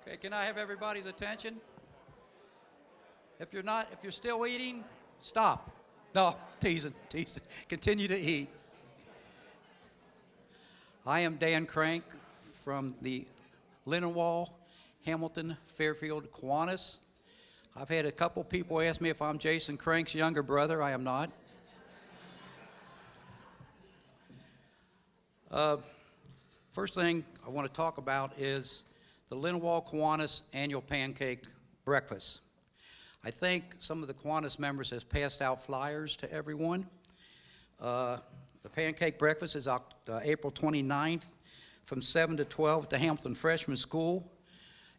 Okay, can I have everybody's attention? If you're still eating, stop. No, teasing. Continue to eat. I am Dan Crank from the Lindenwold, Hamilton, Fairfield, Kiwanis. I've had a couple people ask me if I'm Jason Crank's younger brother. I am not. First thing I want to talk about is the Lindenwold Kiwanis annual pancake breakfast. I think some of the Kiwanis members has passed out flyers to everyone. The pancake breakfast is April 29th from 7 to 12 at the Hamilton Freshman School.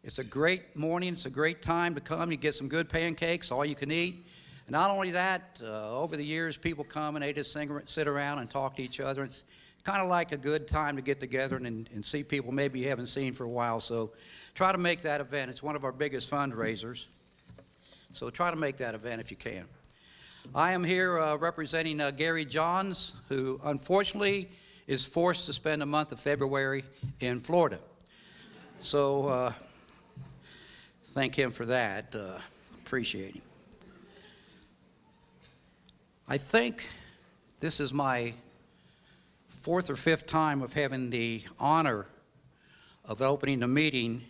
It's a great morning. It's a great time to come. You get some good pancakes, all you can eat. And not only that, over the years, people come and they just sit around and talk to each other. It's kind of like a good time to get together and see people maybe you haven't seen for a while. So try to make that event. It's one of our biggest fundraisers. So try to make that event if you can. I am here representing Gary Johns, who unfortunately is forced to spend the month of February in Florida. So thank him for that. Appreciate him. I think this is my fourth or fifth time of having the honor of opening the meeting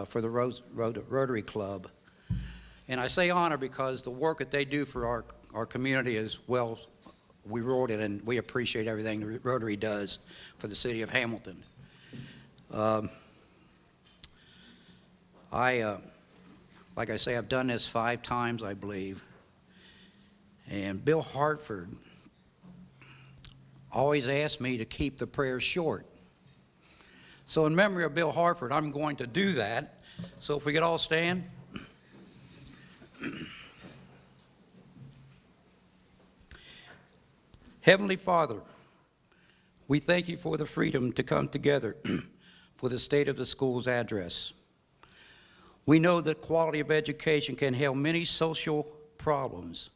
for the Rotary Club. And I say honor because the work that they do for our community is well rewarded, and we appreciate everything the Rotary does for the city of Hamilton. Like I say, I've done this 5 times, I believe. And Bill Hartford always asked me to keep the prayers short. So in memory of Bill Hartford, I'm going to do that. So if we could all stand. Heavenly Father, we thank you for the freedom to come together for the State of the Schools address. We know that quality of education can heal many social problems: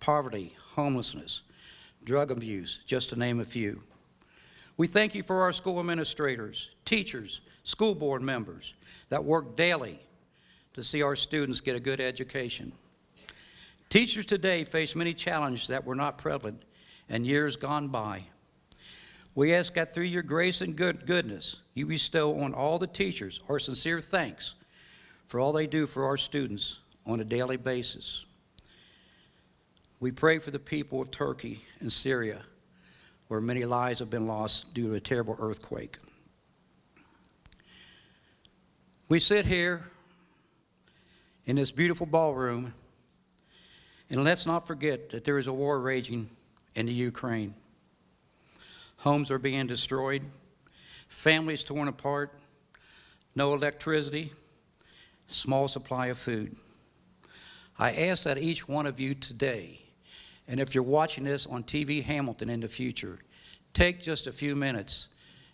poverty, homelessness, drug abuse, just to name a few. We thank you for our school administrators, teachers, school board members that work daily to see our students get a good education. Teachers today face many challenges that were not prevalent in years gone by. We ask that through your grace and goodness, you bestow on all the teachers our sincere thanks for all they do for our students on a daily basis. We pray for the people of Turkey and Syria, where many lives have been lost due to a terrible earthquake. We sit here in this beautiful ballroom, and let's not forget that there is a war raging in the Ukraine. Homes are being destroyed, families torn apart, no electricity, small supply of food. I ask that each one of you today, and if you're watching this on TV Hamilton in the future, take just a few minutes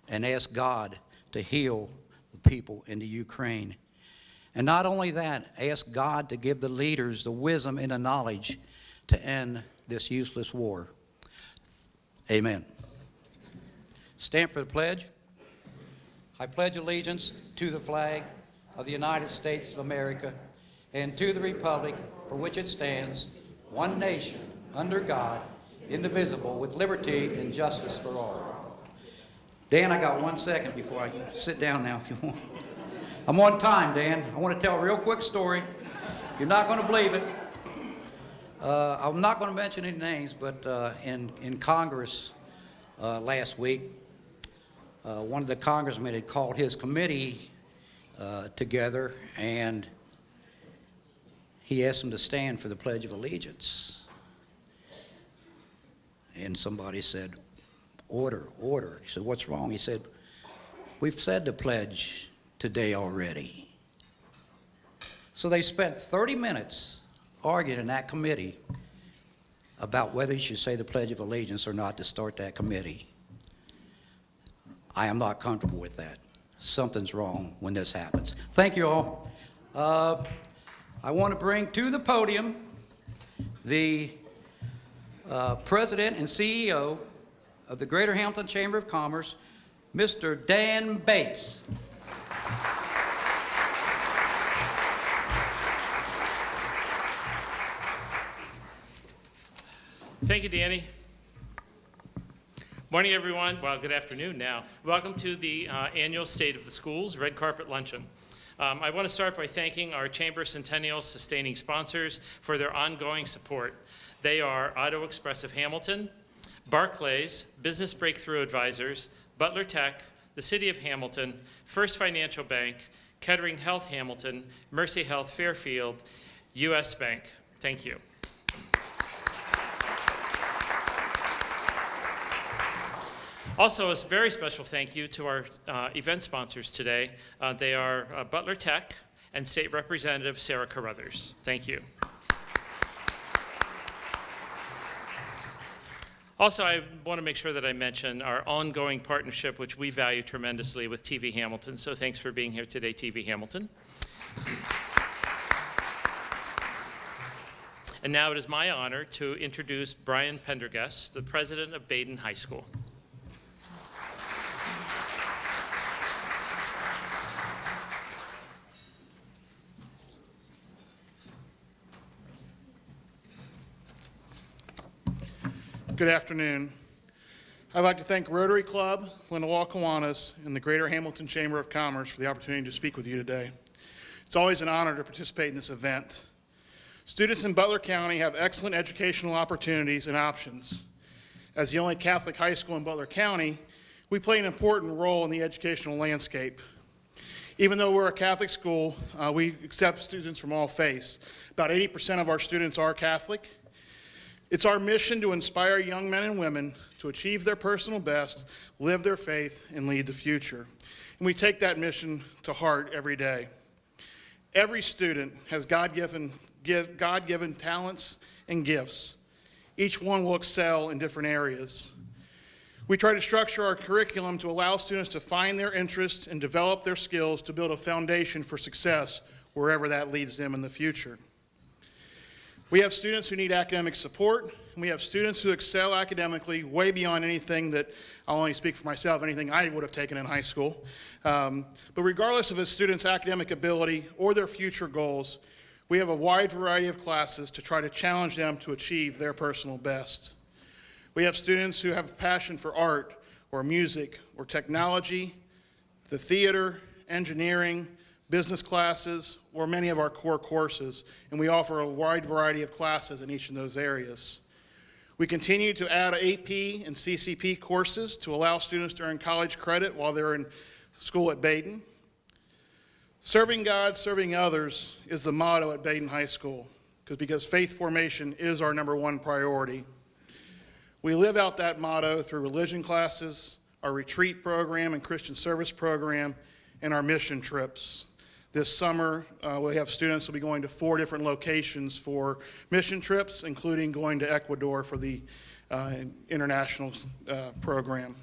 and ask God to heal the people in the Ukraine. And not only that, ask God to give the leaders the wisdom and the knowledge to end this useless war. Amen. Stand for the pledge. I pledge allegiance to the flag of the United States of America and to the republic for which it stands, one nation, under God, indivisible, with liberty and justice for all. Dan, I got 1 second before I sit down now if you want. I'm on time, Dan. I want to tell a real quick story. You're not going to believe it. I'm not going to mention any names, but in Congress last week, one of the congressmen had called his committee together, and he asked them to stand for the Pledge of Allegiance. And somebody said, "Order, order." He said, "What's wrong?" He said, "We've said the pledge today already." So they spent 30 minutes arguing in that committee about whether you should say the Pledge of Allegiance or not to start that committee. I am not comfortable with that. Something's wrong when this happens. Thank you all. I want to bring to the podium the President and CEO of the Greater Hamilton Chamber of Commerce, Mr. Dan Bates. Thank you, Danny. Morning, everyone. Well, good afternoon now. Welcome to the annual State of the Schools Red Carpet Luncheon. I want to start by thanking our Chamber Centennial sustaining sponsors for their ongoing support. They are Auto Express of Hamilton, Barclays, Business Breakthrough Advisors, Butler Tech, the City of Hamilton, First Financial Bank, Kettering Health Hamilton, Mercy Health Fairfield, U.S. Bank. Thank you. Also, a very special thank you to our event sponsors today. They are Butler Tech and State Representative Sarah Carruthers. Thank you. Also, I want to make sure that I mention our ongoing partnership, which we value tremendously, with TV Hamilton. So thanks for being here today, TV Hamilton. And now it is my honor to introduce Brian Pendergast, the president of Baden High School. Good afternoon. I'd like to thank Rotary Club, Linaloa Kiwanis, and the Greater Hamilton Chamber of Commerce for the opportunity to speak with you today. It's always an honor to participate in this event. Students in Butler County have excellent educational opportunities and options. As the only Catholic high school in Butler County, we play an important role in the educational landscape. Even though we're a Catholic school, we accept students from all faiths. About 80% of our students are Catholic. It's our mission to inspire young men and women to achieve their personal best, live their faith, and lead the future. And we take that mission to heart every day. Every student has God-given talents and gifts. Each one will excel in different areas. We try to structure our curriculum to allow students to find their interests and develop their skills to build a foundation for success wherever that leads them in the future. We have students who need academic support, and we have students who excel academically way beyond anything that, I'll only speak for myself, anything I would have taken in high school. But regardless of a student's academic ability or their future goals, we have a wide variety of classes to try to challenge them to achieve their personal best. We have students who have a passion for art or music or technology, the theater, engineering, business classes, or many of our core courses, and we offer a wide variety of classes in each of those areas. We continue to add AP and CCP courses to allow students to earn college credit while they're in school at Baden. Serving God, serving others is the motto at Baden High School, because faith formation is our #1 priority. We live out that motto through religion classes, our retreat program and Christian service program, and our mission trips. This summer, we have students who will be going to 4 different locations for mission trips, including going to Ecuador for the international program.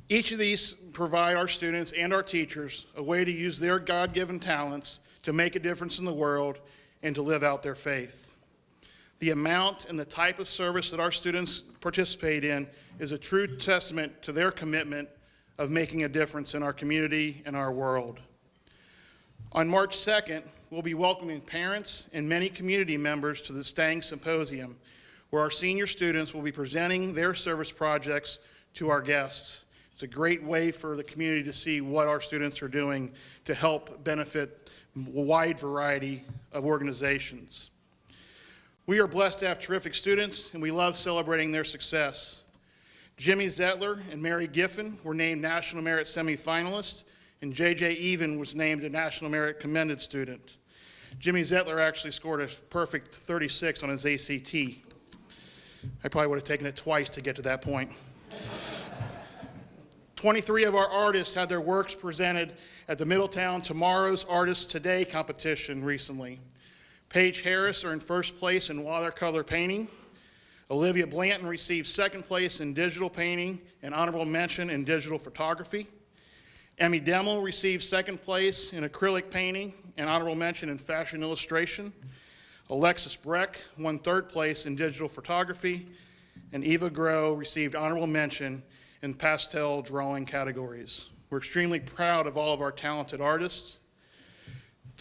Each of these provide our students and our teachers a way to use their God-given talents to make a difference in the world and to live out their faith. The amount and the type of service that our students participate in is a true testament to their commitment of making a difference in our community and our world. On March 2nd, we'll be welcoming parents and many community members to the Stang Symposium, where our senior students will be presenting their service projects to our guests. It's a great way for the community to see what our students are doing to help benefit a wide variety of organizations. We are blessed to have terrific students, and we love celebrating their success. Jimmy Zettler and Mary Giffen were named National Merit semifinalists, and J.J. Even was named a National Merit Commended Student. Jimmy Zettler actually scored a perfect 36 on his ACT. I probably would have taken it twice to get to that point. 23 of our artists had their works presented at the Middletown Tomorrow's Artists Today competition recently. Paige Harris earned first place in watercolor painting. Olivia Blanton received second place in digital painting and honorable mention in digital photography. Emmy Demmel received second place in acrylic painting and honorable mention in fashion illustration. Alexis Breck won third place in digital photography, and Eva Groh received honorable mention in pastel drawing categories. We're extremely proud of all of our talented artists.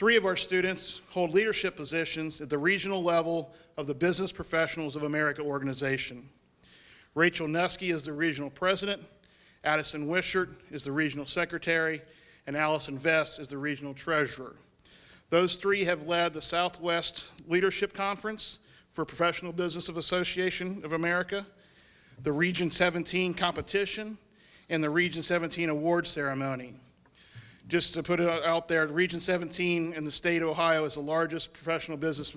3 of our students hold leadership positions at the regional level of the Business Professionals of America organization. Rachel Nuske is the regional president, Addison Wishart is the regional secretary, and Allison Vest is the regional treasurer. Those 3 have led the Southwest Leadership Conference for Professional Business Association of America, the Region 17 competition, and the Region 17 award ceremony. Just to put it out there, Region 17 in the state of Ohio is the largest professional business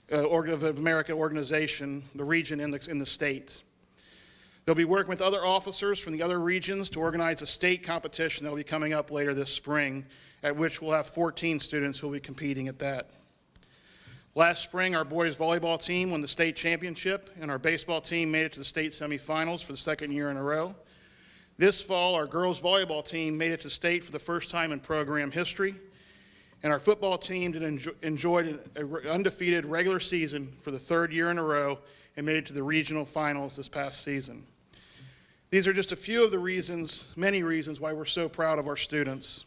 of America organization, the region in the state. They'll be working with other officers from the other regions to organize a state competition that will be coming up later this spring, at which we'll have 14 students who will be competing at that. Last spring, our boys volleyball team won the state championship, and our baseball team made it to the state semifinals for the 2nd year in a row. This fall, our girls volleyball team made it to state for the first time in program history, and our football team enjoyed an undefeated regular season for the 3rd year in a row and made it to the regional finals this past season. These are just a few of the reasons, many reasons, why we're so proud of our students.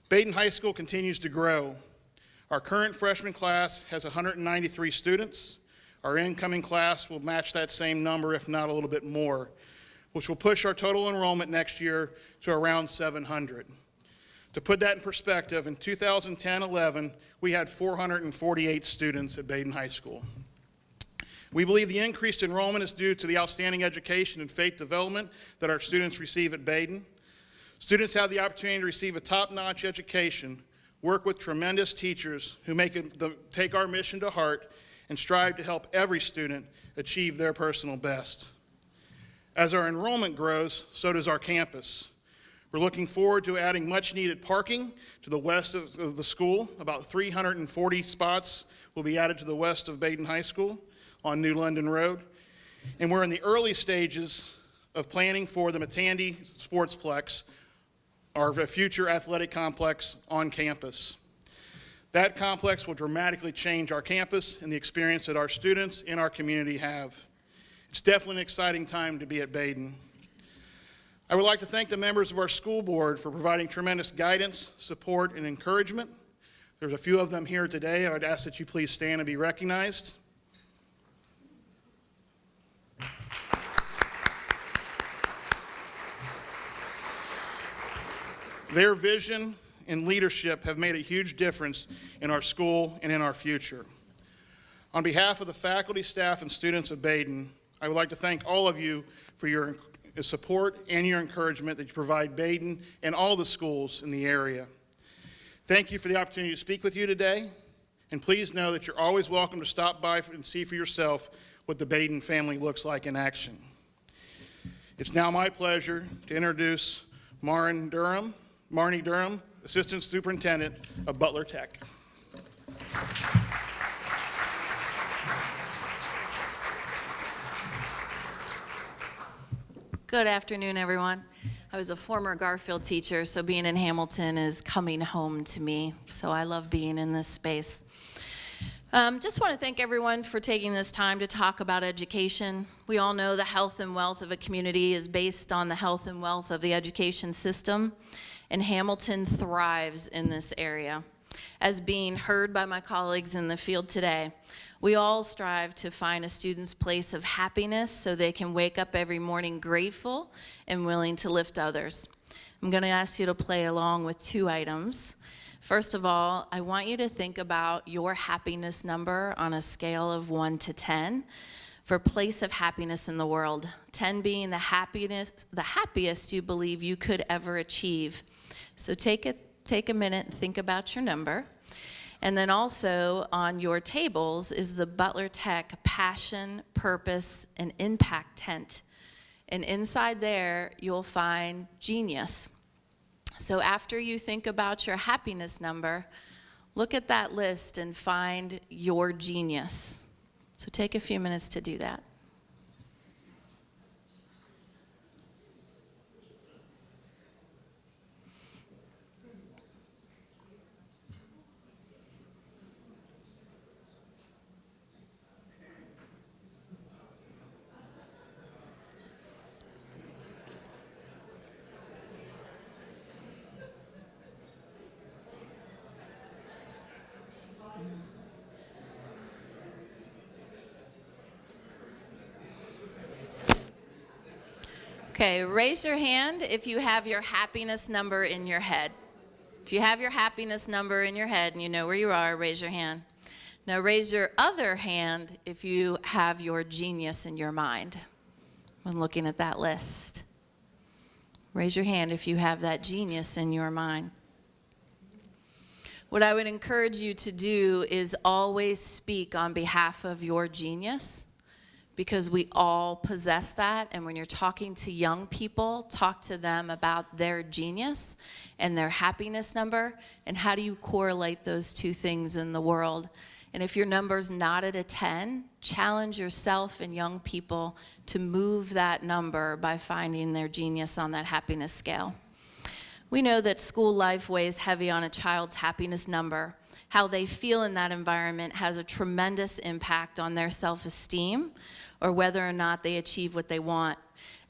Baden High School continues to grow. Our current freshman class has 193 students. Our incoming class will match that same number, if not a little bit more, which will push our total enrollment next year to around 700. To put that in perspective, in 2010-11, we had 448 students at Baden High School. We believe the increased enrollment is due to the outstanding education and faith development that our students receive at Baden. Students have the opportunity to receive a top-notch education, work with tremendous teachers who take our mission to heart and strive to help every student achieve their personal best. As our enrollment grows, so does our campus. We're looking forward to adding much-needed parking to the west of the school. About 340 spots will be added to the west of Baden High School on New London Road. And we're in the early stages of planning for the Matandi Sportsplex, our future athletic complex on campus. That complex will dramatically change our campus and the experience that our students and our community have. It's definitely an exciting time to be at Baden. I would like to thank the members of our school board for providing tremendous guidance, support, and encouragement. There's a few of them here today. I would ask that you please stand and be recognized. Their vision and leadership have made a huge difference in our school and in our future. On behalf of the faculty, staff, and students of Baden, I would like to thank all of you for your support and your encouragement that you provide Baden and all the schools in the area. Thank you for the opportunity to speak with you today, and please know that you're always welcome to stop by and see for yourself what the Baden family looks like in action. It's now my pleasure to introduce Marnie Durham, Assistant Superintendent of Butler Tech. Good afternoon, everyone. I was a former Garfield teacher, so being in Hamilton is coming home to me, so I love being in this space. Just want to thank everyone for taking this time to talk about education. We all know the health and wealth of a community is based on the health and wealth of the education system, and Hamilton thrives in this area. As being heard by my colleagues in the field today, we all strive to find a student's place of happiness so they can wake up every morning grateful and willing to lift others. I'm going to ask you to play along with 2 items. First of all, I want you to think about your happiness number on a scale of 1 to 10 for place of happiness in the world. 10 being the happiest you believe you could ever achieve. So take a minute and think about your number. And then also on your tables is the Butler Tech Passion, Purpose, and Impact tent. And inside there, you'll find Genius. So after you think about your happiness number, look at that list and find your genius. So take a few minutes to do that. Okay, raise your hand if you have your happiness number in your head. If you have your happiness number in your head and you know where you are, raise your hand. Now raise your other hand if you have your genius in your mind when looking at that list. Raise your hand if you have that genius in your mind. What I would encourage you to do is always speak on behalf of your genius, because we all possess that. And when you're talking to young people, talk to them about their genius and their happiness number, and how do you correlate those two things in the world. And if your number's not at a 10, challenge yourself and young people to move that number by finding their genius on that happiness scale. We know that school life weighs heavy on a child's happiness number. How they feel in that environment has a tremendous impact on their self-esteem or whether or not they achieve what they want.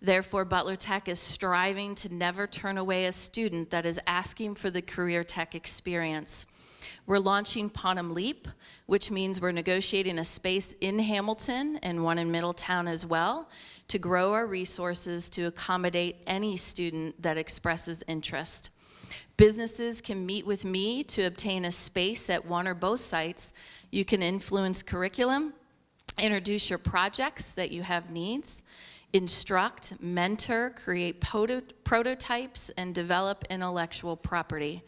Therefore, Butler Tech is striving to never turn away a student that is asking for the career tech experience. We're launching Panem Leap, which means we're negotiating a space in Hamilton and one in Middletown as well to grow our resources to accommodate any student that expresses interest. Businesses can meet with me to obtain a space at one or both sites. You can influence curriculum, introduce your projects that you have needs, instruct, mentor, create prototypes, and develop intellectual property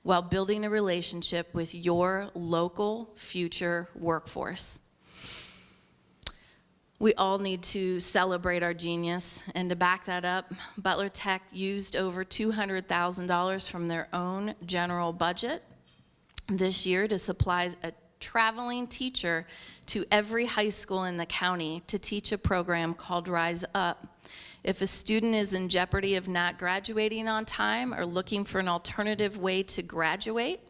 while building a relationship with your local future workforce. We all need to celebrate our genius, and to back that up, Butler Tech used over $200,000 from their own general budget this year to supply a traveling teacher to every high school in the county to teach a program called Rise Up. If a student is in jeopardy of not graduating on time or looking for an alternative way to graduate,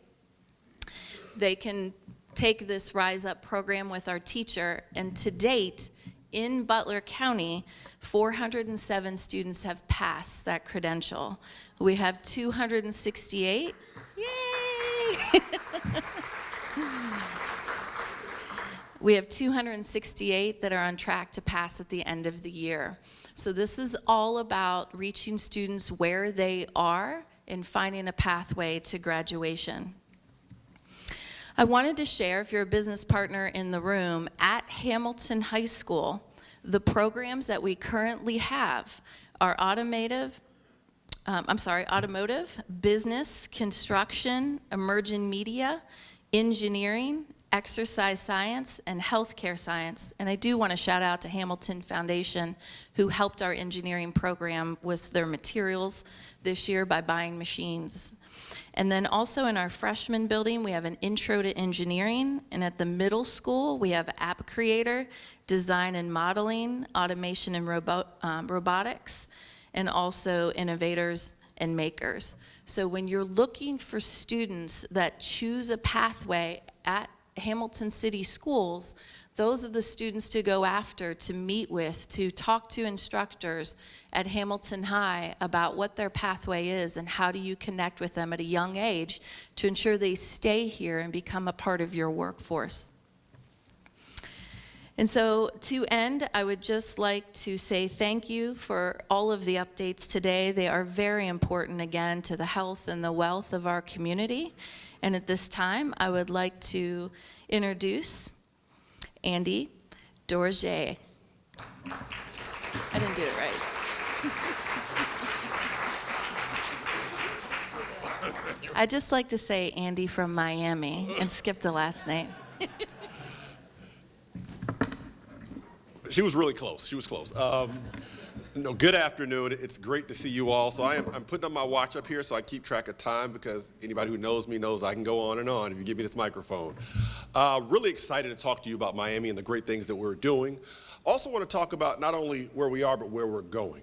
they can take this Rise Up program with our teacher. And to date, in Butler County, 407 students have passed that credential. We have 268. Yay! We have 268 that are on track to pass at the end of the year. So this is all about reaching students where they are and finding a pathway to graduation. I wanted to share, if you're a business partner in the room, at Hamilton High School, the programs that we currently have are automotive, business, construction, emerging media, engineering, exercise science, and healthcare science. And I do want to shout out to Hamilton Foundation, who helped our engineering program with their materials this year by buying machines. And then also in our freshman building, we have an intro to engineering. And at the middle school, we have app creator, design and modeling, automation and robotics, and also innovators and makers. So when you're looking for students that choose a pathway at Hamilton City Schools, those are the students to go after, to meet with, to talk to instructors at Hamilton High about what their pathway is and how do you connect with them at a young age to ensure they stay here and become a part of your workforce. And so to end, I would just like to say thank you for all of the updates today. They are very important, again, to the health and the wealth of our community. And at this time, I would like to introduce Andy Dorje. I didn't do it right. I just like to say Andy from Miami and skip the last name. She was really close. She was close. Good afternoon. It's great to see you all. So I'm putting up my watch up here so I keep track of time, because anybody who knows me knows I can go on and on if you give me this microphone. Really excited to talk to you about Miami and the great things that we're doing. Also want to talk about not only where we are, but where we're going.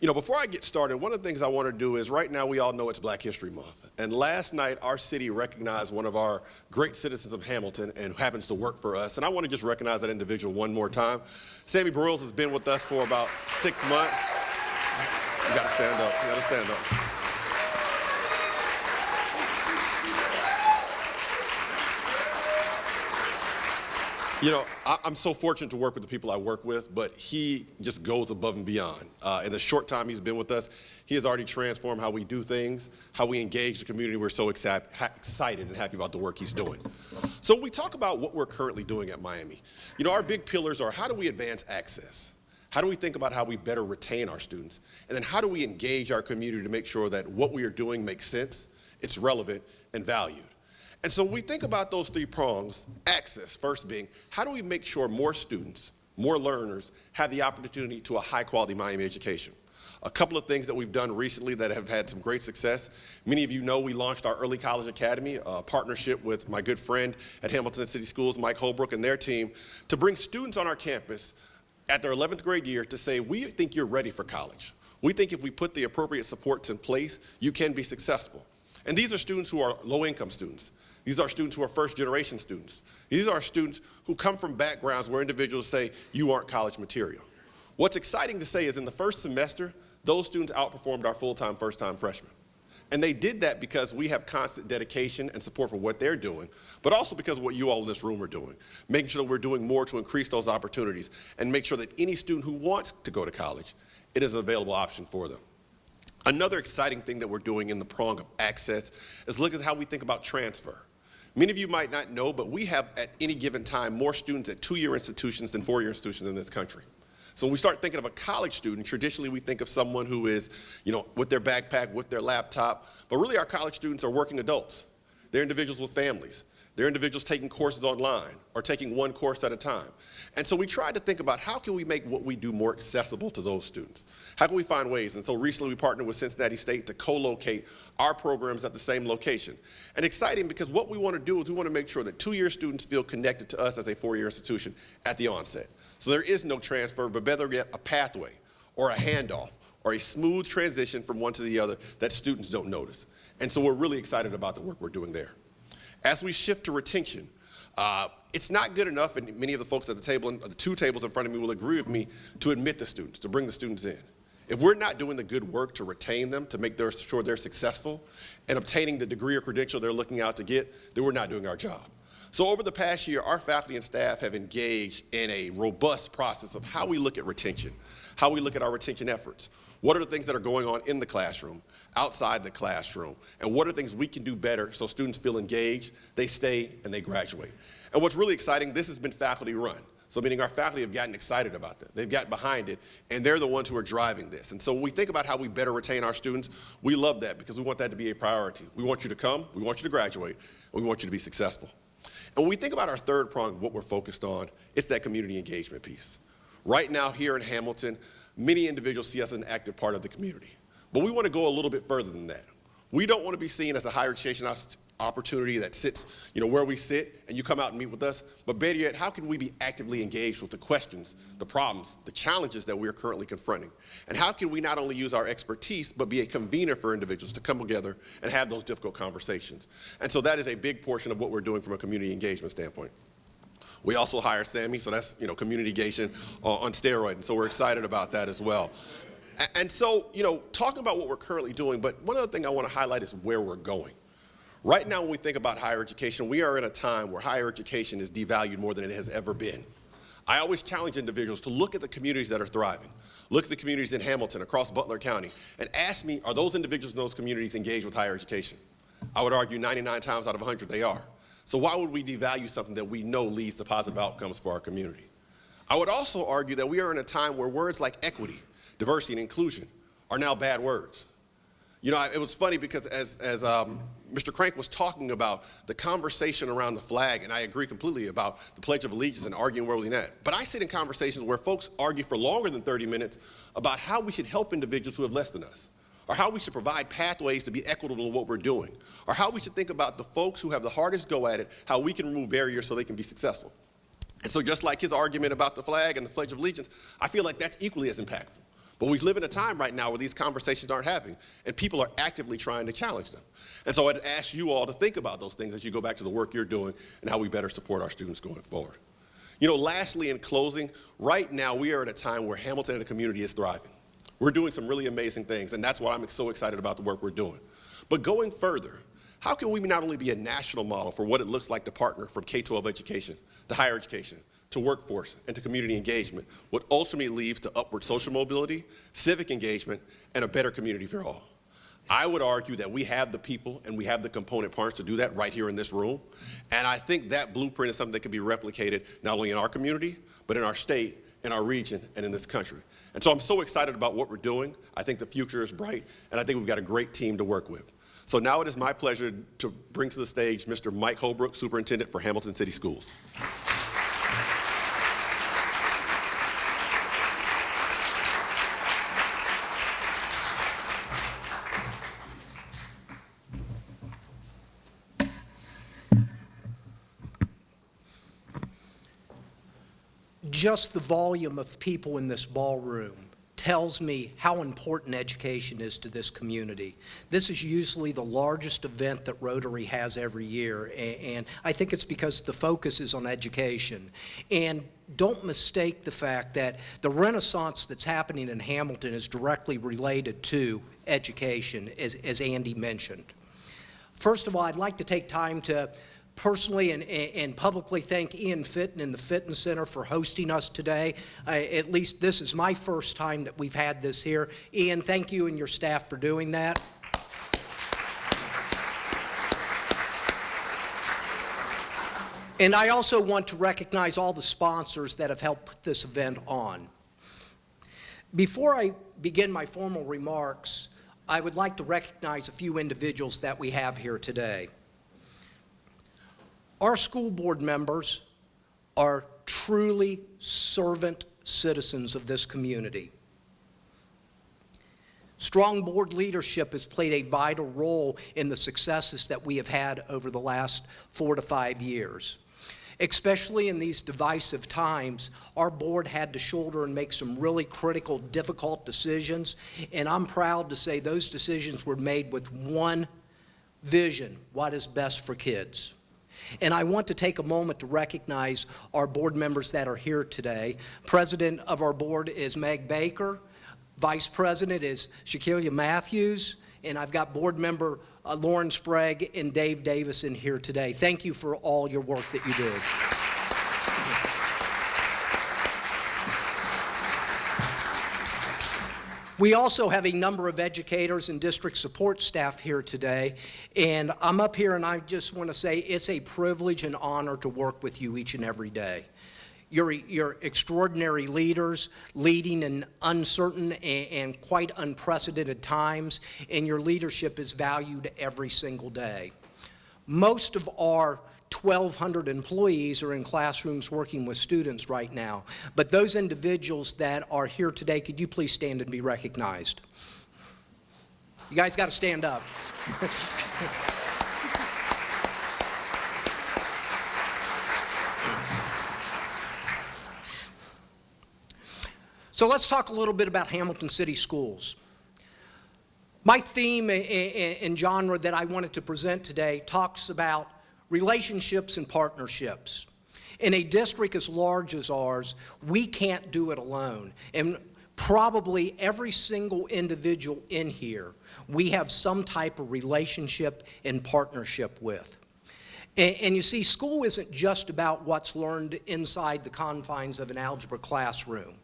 You know, before I get started, one of the things I want to do is, right now we all know it's Black History Month. And last night, our city recognized one of our great citizens of Hamilton and who happens to work for us. And I want to just recognize that individual one more time. Sammy Broyles has been with us for about 6 months. You got to stand up. You got to stand up. You know, I'm so fortunate to work with the people I work with, but he just goes above and beyond. In the short time he's been with us, he has already transformed how we do things, how we engage the community. We're so excited and happy about the work he's doing. So when we talk about what we're currently doing at Miami, you know, our big pillars are how do we advance access? How do we think about how we better retain our students? And then how do we engage our community to make sure that what we are doing makes sense, it's relevant, and valued? And so when we think about those three prongs, access first being, how do we make sure more students, more learners have the opportunity to a high quality Miami education? A couple of things that we've done recently that have had some great success. Many of you know we launched our Early College Academy, a partnership with my good friend at Hamilton City Schools, Mike Holbrook, and their team to bring students on our campus at their 11th grade year to say, we think you're ready for college. We think if we put the appropriate supports in place, you can be successful. And these are students who are low-income students. These are students who are first-generation students. These are students who come from backgrounds where individuals say, you aren't college material. What's exciting to say is in the first semester, those students outperformed our full-time first-time freshmen. And they did that because we have constant dedication and support for what they're doing, but also because of what you all in this room are doing, making sure that we're doing more to increase those opportunities and make sure that any student who wants to go to college, it is an available option for them. Another exciting thing that we're doing in the prong of access is look at how we think about transfer. Many of you might not know, but we have at any given time more students at two-year institutions than four-year institutions in this country. So when we start thinking of a college student, traditionally we think of someone who is, you know, with their backpack, with their laptop, but really our college students are working adults. They're individuals with families. They're individuals taking courses online or taking one course at a time. And so we tried to think about how can we make what we do more accessible to those students? How can we find ways? And so recently we partnered with Cincinnati State to co-locate our programs at the same location. And exciting because what we want to do is we want to make sure that two-year students feel connected to us as a four-year institution at the onset. So there is no transfer, but better yet, a pathway or a handoff or a smooth transition from one to the other that students don't notice. And so we're really excited about the work we're doing there. As we shift to retention, it's not good enough, and many of the folks at the table, the two tables in front of me will agree with me, to admit the students, to bring the students in. If we're not doing the good work to retain them, to make sure they're successful and obtaining the degree or credential they're looking out to get, then we're not doing our job. So over the past year, our faculty and staff have engaged in a robust process of how we look at retention, how we look at our retention efforts. What are the things that are going on in the classroom, outside the classroom, and what are things we can do better so students feel engaged, they stay, and they graduate. And what's really exciting, this has been faculty run. So meaning our faculty have gotten excited about that. They've gotten behind it, and they're the ones who are driving this. And so when we think about how we better retain our students, we love that because we want that to be a priority. We want you to come, we want you to graduate, and we want you to be successful. And when we think about our third prong of what we're focused on, it's that community engagement piece. Right now here in Hamilton, many individuals see us as an active part of the community. But we want to go a little bit further than that. We don't want to be seen as a higher education opportunity that sits, you know, where we sit and you come out and meet with us. But better yet, how can we be actively engaged with the questions, the problems, the challenges that we're currently confronting? And how can we not only use our expertise, but be a convener for individuals to come together and have those difficult conversations? And so that is a big portion of what we're doing from a community engagement standpoint. We also hire Sammy, so that's, you know, community engagement on steroids, and so we're excited about that as well. And so, you know, talking about what we're currently doing, but one other thing I want to highlight is where we're going. Right now, when we think about higher education, we are in a time where higher education is devalued more than it has ever been. I always challenge individuals to look at the communities that are thriving. Look at the communities in Hamilton, across Butler County, and ask me, are those individuals in those communities engaged with higher education? I would argue 99 times out of 100 they are. So why would we devalue something that we know leads to positive outcomes for our community? I would also argue that we are in a time where words like equity, diversity, and inclusion are now bad words. You know, it was funny because as Mr. Crank was talking about the conversation around the flag, and I agree completely about the Pledge of Allegiance and arguing where we're at. But I sit in conversations where folks argue for longer than 30 minutes about how we should help individuals who have less than us, or how we should provide pathways to be equitable in what we're doing, or how we should think about the folks who have the hardest go at it, how we can remove barriers so they can be successful. And so just like his argument about the flag and the Pledge of Allegiance, I feel like that's equally as impactful. But we live in a time right now where these conversations aren't happening, and people are actively trying to challenge them. And so I'd ask you all to think about those things as you go back to the work you're doing and how we better support our students going forward. You know, lastly, in closing, right now we are at a time where Hamilton and the community is thriving. We're doing some really amazing things, and that's why I'm so excited about the work we're doing. But going further, How can we not only be a national model for what it looks like to partner from K-12 education to higher education, to workforce, and to community engagement, what ultimately leads to upward social mobility, civic engagement, and a better community for all? I would argue that we have the people and we have the component parts to do that right here in this room. And I think that blueprint is something that can be replicated not only in our community, but in our state, in our region, and in this country. And so I'm so excited about what we're doing. I think the future is bright, and I think we've got a great team to work with. So now it is my pleasure to bring to the stage Mr. Mike Holbrook, Superintendent for Hamilton City Schools. Just the volume of people in this ballroom tells me how important education is to this community. This is usually the largest event that Rotary has every year, and I think it's because the focus is on education. And don't mistake the fact that the renaissance that's happening in Hamilton is directly related to education, as Andy mentioned. First of all, I'd like to take time to personally and publicly thank Ian Fitton and the Fitton Center for hosting us today. At least this is my first time that we've had this here. Ian, thank you and your staff for doing that. And I also want to recognize all the sponsors that have helped put this event on. Before I begin my formal remarks, I would like to recognize a few individuals that we have here today. Our school board members are truly servant citizens of this community. Strong board leadership has played a vital role in the successes that we have had over the last 4 to 5 years. Especially in these divisive times, our board had to shoulder and make some really critical, difficult decisions, and I'm proud to say those decisions were made with one vision: what is best for kids. And I want to take a moment to recognize our board members that are here today. President of our board is Meg Baker. Vice President is Shaquilla Matthews. And I've got board member Lauren Sprague and Dave Davison here today. Thank you for all your work that you do. We also have a number of educators and district support staff here today, and I'm up here and I just want to say it's a privilege and honor to work with you each and every day. You're extraordinary leaders, leading in uncertain and quite unprecedented times, and your leadership is valued every single day. Most of our 1,200 employees are in classrooms working with students right now. But those individuals that are here today, could you please stand and be recognized? You guys got to stand up. So let's talk a little bit about Hamilton City Schools. My theme and genre that I wanted to present today talks about relationships and partnerships. In a district as large as ours, we can't do it alone. And probably every single individual in here, we have some type of relationship and partnership with. And you see, school isn't just about what's learned inside the confines of an algebra classroom.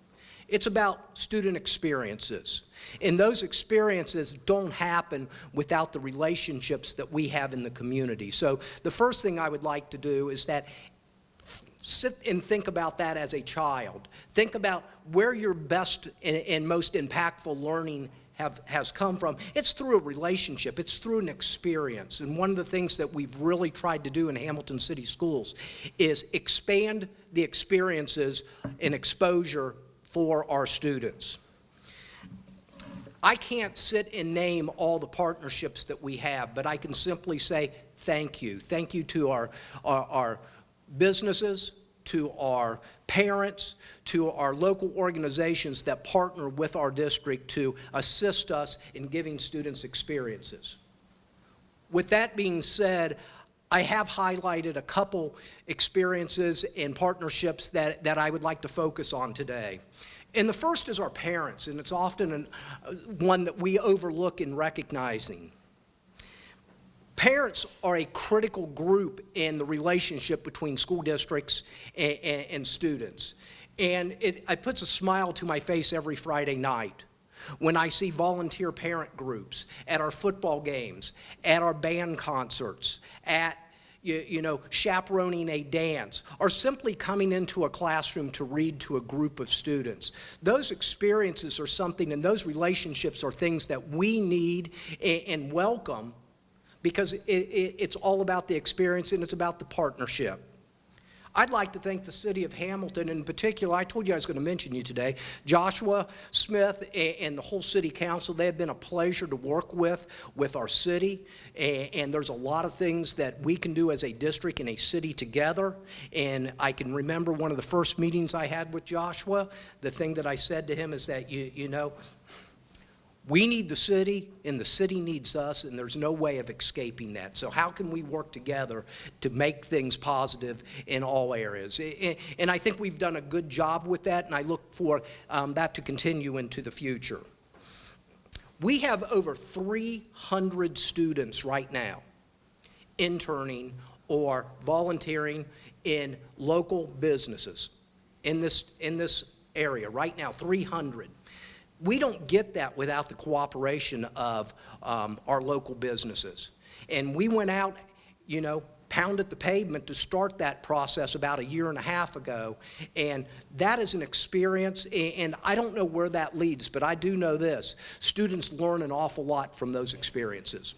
It's about student experiences. And those experiences don't happen without the relationships that we have in the community. So the first thing I would like to do is that sit and think about that as a child. Think about where your best and most impactful learning has come from. It's through a relationship. It's through an experience. And one of the things that we've really tried to do in Hamilton City Schools is expand the experiences and exposure for our students. I can't sit and name all the partnerships that we have, but I can simply say thank you. Thank you to our businesses, to our parents, to our local organizations that partner with our district to assist us in giving students experiences. With that being said, I have highlighted a couple experiences and partnerships that I would like to focus on today. And the first is our parents, and it's often one that we overlook in recognizing. Parents are a critical group in the relationship between school districts and students. And it puts a smile to my face every Friday night when I see volunteer parent groups at our football games, at our band concerts, at chaperoning a dance, or simply coming into a classroom to read to a group of students. Those experiences are something, and those relationships are things that we need and welcome, because it's all about the experience and it's about the partnership. I'd like to thank the city of Hamilton in particular. I told you I was going to mention you today. Joshua Smith and the whole city council, they have been a pleasure to work with our city. And there's a lot of things that we can do as a district and a city together. And I can remember one of the first meetings I had with Joshua. The thing that I said to him is that, we need the city, and the city needs us, and there's no way of escaping that. So how can we work together to make things positive in all areas? And I think we've done a good job with that, and I look for that to continue into the future. We have over 300 students right now interning or volunteering in local businesses in this area. Right now, 300. We don't get that without the cooperation of our local businesses. And we went out, pounded the pavement to start that process about 1.5 years ago. And that is an experience, and I don't know where that leads, but I do know this. Students learn an awful lot from those experiences.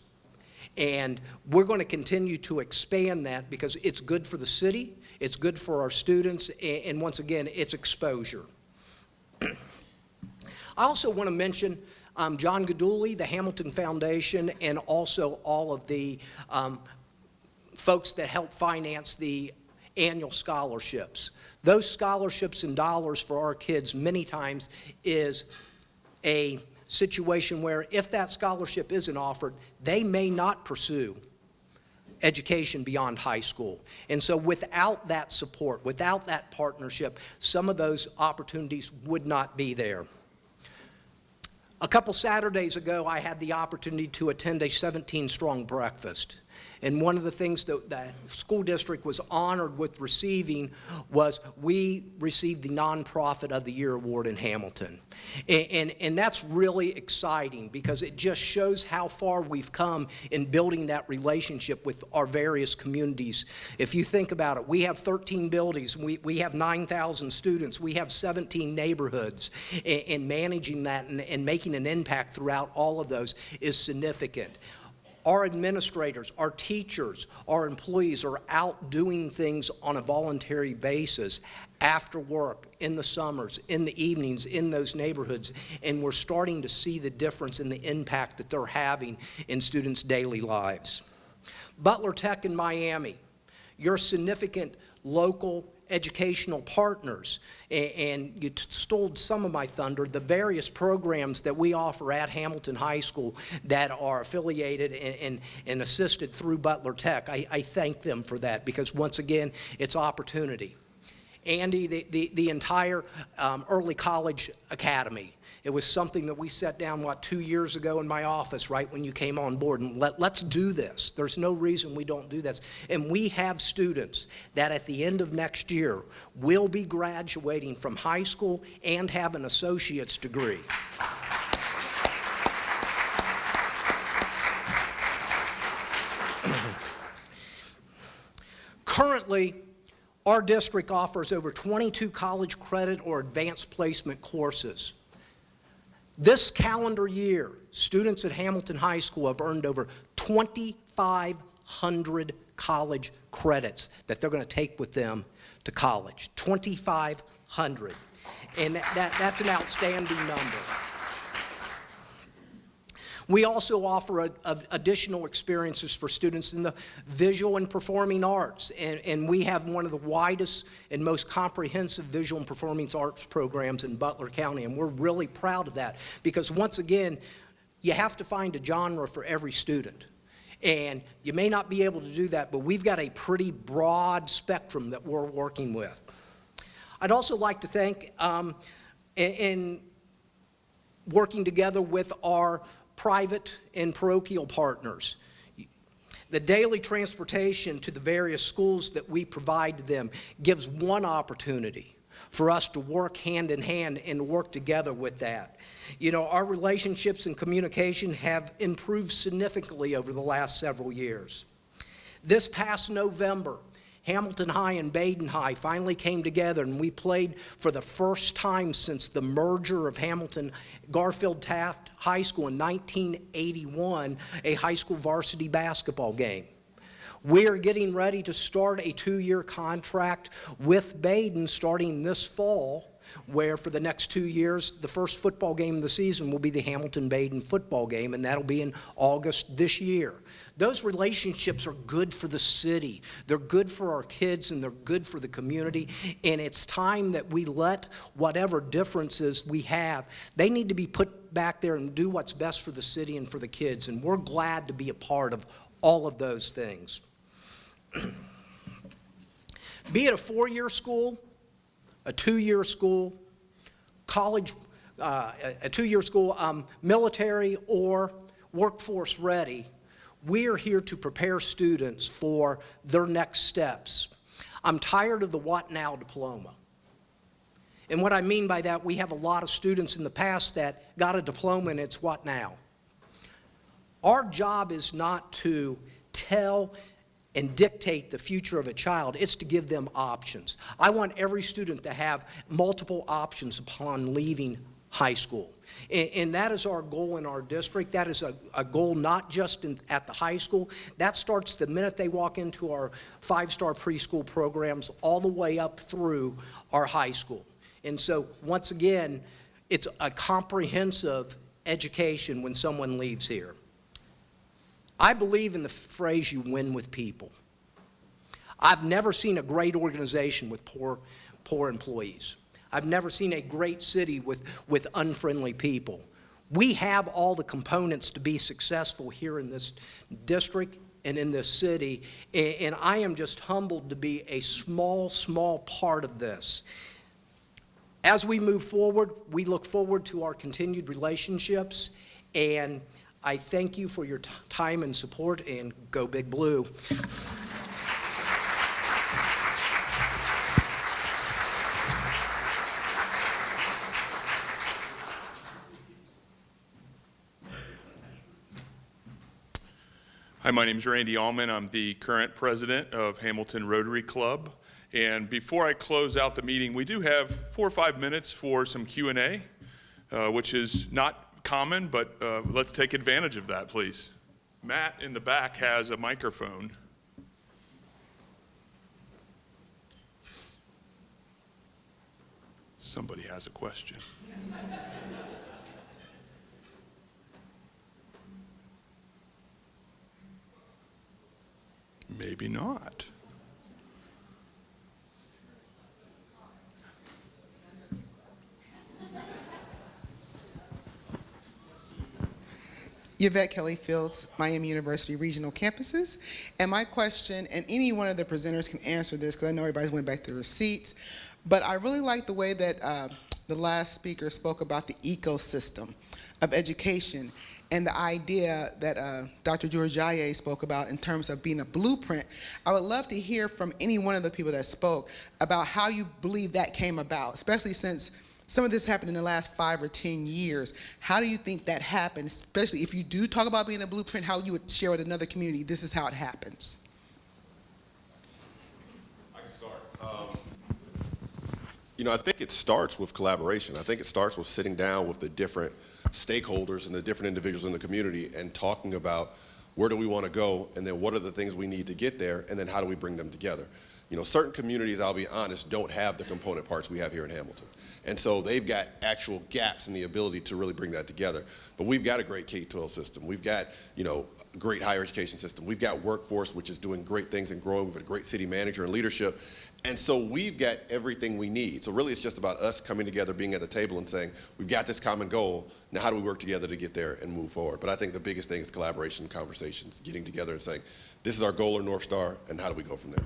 And we're going to continue to expand that because it's good for the city, it's good for our students, and once again, it's exposure. I also want to mention John Gaduli, the Hamilton Foundation, and also all of the folks that help finance the annual scholarships. Those scholarships in dollars for our kids many times is a situation where if that scholarship isn't offered, they may not pursue education beyond high school. And so without that support, without that partnership, some of those opportunities would not be there. A couple Saturdays ago, I had the opportunity to attend a 17-strong breakfast. And one of the things that the school district was honored with receiving was we received the Nonprofit of the Year award in Hamilton. And that's really exciting because it just shows how far we've come in building that relationship with our various communities. If you think about it, we have 13 buildings, we have 9,000 students, we have 17 neighborhoods, and managing that and making an impact throughout all of those is significant. Our administrators, our teachers, our employees are out doing things on a voluntary basis after work, in the summers, in the evenings, in those neighborhoods, and we're starting to see the difference in the impact that they're having in students' daily lives. Butler Tech in Miami, your significant local educational partners, and you stole some of my thunder, the various programs that we offer at Hamilton High School that are affiliated and assisted through Butler Tech. I thank them for that because once again, it's opportunity. Andy, the entire Early College Academy. It was something that we sat down, 2 years ago in my office, right when you came on board, and let's do this. There's no reason we don't do this. And we have students that at the end of next year will be graduating from high school and have an associate's degree. Currently, our district offers over 22 college credit or advanced placement courses. This calendar year, students at Hamilton High School have earned over 2,500 college credits that they're going to take with them to college. 2,500. And that's an outstanding number. We also offer additional experiences for students in the visual and performing arts, and we have one of the widest and most comprehensive visual and performing arts programs in Butler County, and we're really proud of that because once again, you have to find a genre for every student. And you may not be able to do that, but we've got a pretty broad spectrum that we're working with. I'd also like to thank, in working together with our private and parochial partners. The daily transportation to the various schools that we provide to them gives one opportunity for us to work hand in hand and work together with that. You know, our relationships and communication have improved significantly over the last several years. This past November, Hamilton High and Baden High finally came together, and we played for the first time since the merger of Hamilton Garfield Taft High School in 1981, a high school varsity basketball game. We are getting ready to start a 2-year contract with Baden starting this fall, where for the next 2 years, the first football game of the season will be the Hamilton-Baden football game, and that'll be in August this year. Those relationships are good for the city. They're good for our kids, and they're good for the community, and it's time that we let whatever differences we have, they need to be put back there and do what's best for the city and for the kids, and we're glad to be a part of all of those things. Be it a 4-year school, a 2-year school, college, a 2-year school, military, or workforce ready, we are here to prepare students for their next steps. I'm tired of the What Now diploma. And what I mean by that, we have a lot of students in the past that got a diploma and it's what now? Our job is not to tell and dictate the future of a child. It's to give them options. I want every student to have multiple options upon leaving high school. And that is our goal in our district. That is a goal not just at the high school. That starts the minute they walk into our 5-star preschool programs all the way up through our high school. And so, once again, it's a comprehensive education when someone leaves here. I believe in the phrase, you win with people. I've never seen a great organization with poor employees. I've never seen a great city with unfriendly people. We have all the components to be successful here in this district and in this city, and I am just humbled to be a small, small part of this. As we move forward, we look forward to our continued relationships, and I thank you for your time and support, and go Big Blue. Hi, my name is Randy Allman. I'm the current president of Hamilton Rotary Club. And before I close out the meeting, we do have 4 or 5 minutes for some Q&A, which is not common, but let's take advantage of that, please. Matt in the back has a microphone. Somebody has a question. Maybe not. Yvette Kelly Fields, Miami University Regional Campuses. And my question, and any one of the presenters can answer this because I know everybody's went back to their seats, but I really like the way that the last speaker spoke about the ecosystem of education and the idea that Dr. Georgiaye spoke about in terms of being a blueprint. I would love to hear from any one of the people that spoke about how you believe that came about, especially since some of this happened in the last 5 or 10 years. How do you think that happened, especially if you do talk about being a blueprint, how you would share with another community, this is how it happens? I can start. You know, I think it starts with collaboration. I think it starts with sitting down with the different stakeholders and the different individuals in the community and talking about where do we want to go, and then what are the things we need to get there, and then how do we bring them together. You know, certain communities, I'll be honest, don't have the component parts we have here in Hamilton. And so they've got actual gaps in the ability to really bring that together. But we've got a great K-12 system. We've got, you know, a great higher education system. We've got workforce, which is doing great things and growing. We've got a great city manager and leadership. And so we've got everything we need. So really it's just about us coming together, being at the table and saying, we've got this common goal. Now how do we work together to get there and move forward? But I think the biggest thing is collaboration, conversations, getting together and saying, this is our goal or North Star, and how do we go from there?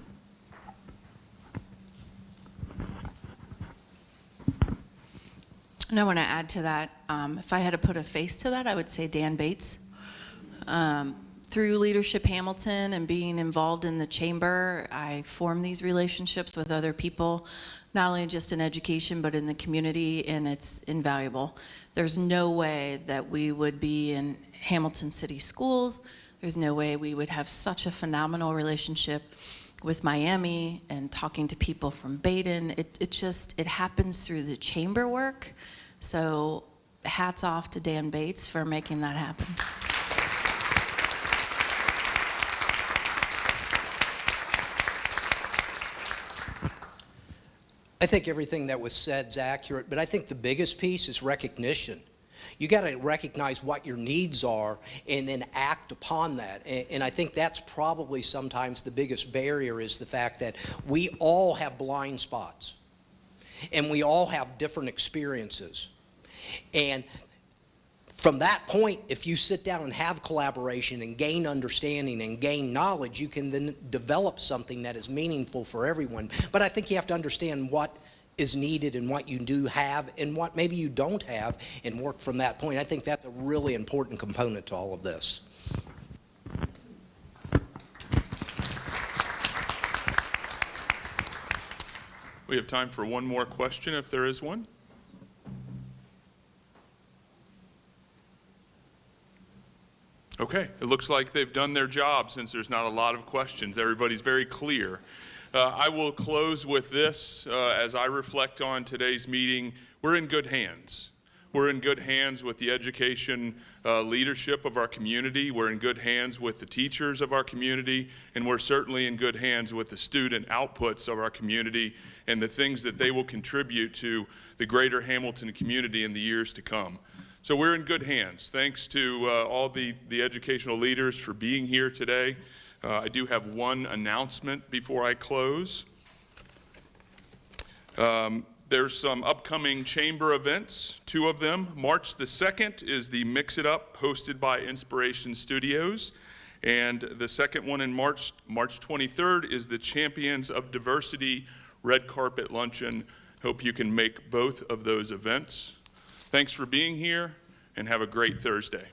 And I want to add to that, if I had to put a face to that, I would say Dan Bates. through Leadership Hamilton and being involved in the chamber, I form these relationships with other people, not only just in education, but in the community, and it's invaluable. There's no way that we would be in Hamilton City Schools. There's no way we would have such a phenomenal relationship with Miami and talking to people from Baden. It happens through the chamber work. So hats off to Dan Bates for making that happen. I think everything that was said is accurate, but I think the biggest piece is recognition. You got to recognize what your needs are and then act upon that. And I think that's probably sometimes the biggest barrier, is the fact that we all have blind spots and we all have different experiences. And from that point, if you sit down and have collaboration and gain understanding and gain knowledge, you can then develop something that is meaningful for everyone. But I think you have to understand what is needed and what you do have and what maybe you don't have, and work from that point. I think that's a really important component to all of this. We have time for one more question if there is one. Okay, it looks like they've done their job since there's not a lot of questions. Everybody's very clear. I will close with this. As I reflect on today's meeting, we're in good hands. We're in good hands with the education leadership of our community. We're in good hands with the teachers of our community, and we're certainly in good hands with the student outputs of our community and the things that they will contribute to the greater Hamilton community in the years to come. So we're in good hands. Thanks to all the educational leaders for being here today. I do have one announcement before I close. There's some upcoming chamber events, 2 of them. March the 2nd is the Mix It Up, hosted by Inspiration Studios. And the second one in March 23rd, is the Champions of Diversity Red Carpet Luncheon. Hope you can make both of those events. Thanks for being here, and have a great Thursday.